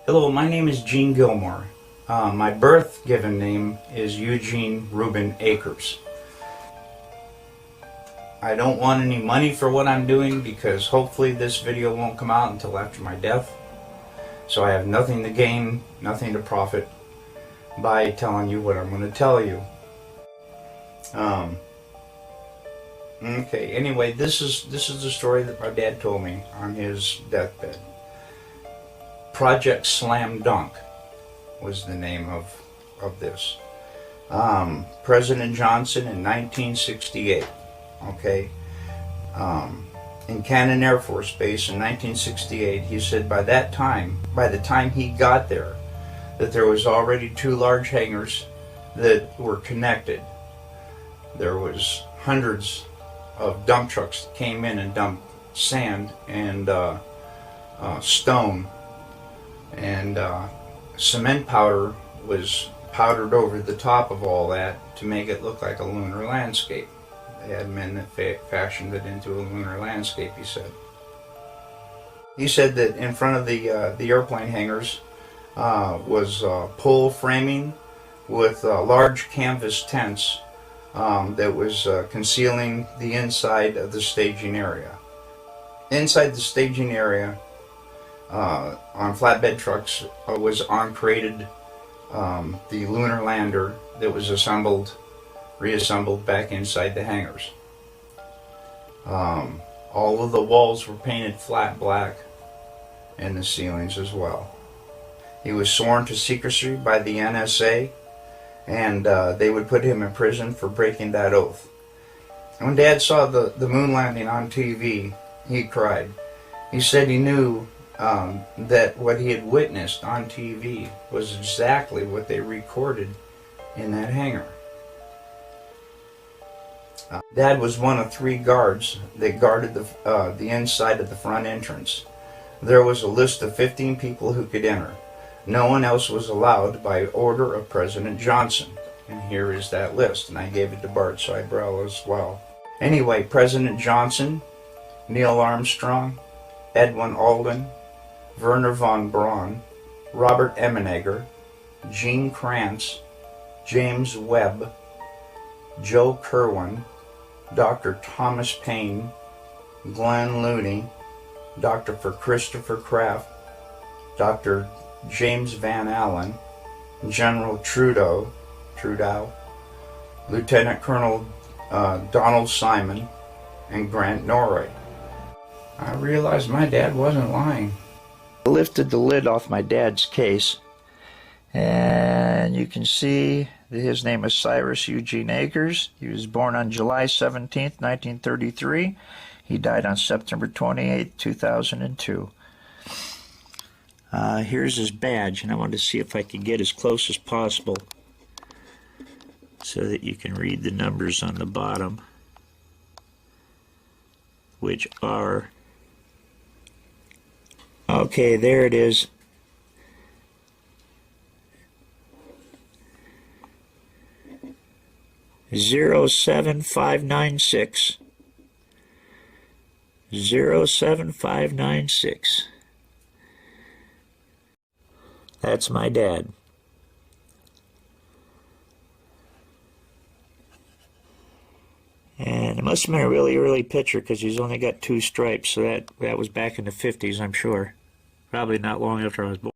Hello, my name is Gene Gilmore. My birth given name is Eugene Ruben Acres. I don't want any money for what I'm doing because hopefully this video won't come out until after my death. So I have nothing to gain, nothing to profit by telling you what I'm going to tell you. Okay, anyway, this is the story that my dad told me on his deathbed. Project Slam Dunk was the name of this. President Johnson in 1968, okay, in Cannon Air Force Base in 1968, he said by the time he got there, that there was already 2 large hangars that were connected. There was hundreds of dump trucks that came in and dumped sand and stone, and cement powder was powdered over the top of all that to make it look like a lunar landscape. They had men that fashioned it into a lunar landscape, he said. He said that in front of the airplane hangars was pole framing with large canvas tents that was concealing the inside of the staging area. Inside the staging area, on flatbed trucks, was uncrated the lunar lander that was reassembled back inside the hangars. All of the walls were painted flat black, and the ceilings as well. He was sworn to secrecy by the NSA, and they would put him in prison for breaking that oath. When Dad saw the moon landing on TV, he cried. He said he knew that what he had witnessed on TV was exactly what they recorded in that hangar. Dad was one of 3 guards that guarded the inside of the front entrance. There was a list of 15 people who could enter. No one else was allowed by order of President Johnson. And here is that list, and I gave it to Bart Seibel as well. Anyway, President Johnson, Neil Armstrong, Edwin Aldrin, Werner von Braun, Robert Emenegger, Gene Kranz, James Webb, Joe Kerwin, Dr. Thomas Paine, Glenn Looney, Dr. Christopher Kraft, Dr. James Van Allen, General Trudeau, Lieutenant Colonel Donald Simon, and Grant Norrie. I realized my dad wasn't lying. I lifted the lid off my dad's case, and you can see that his name is Cyrus Eugene Acres. He was born on July 17th, 1933. He died on September 28th, 2002. Here's his badge, and I wanted to see if I could get as close as possible so that you can read the numbers on the bottom, which are, okay, there it is. (07596). 07596. That's my dad. And it must have been a really early picture because he's only got 2 stripes, so that was back in the 50s, I'm sure. Probably not long after I was born.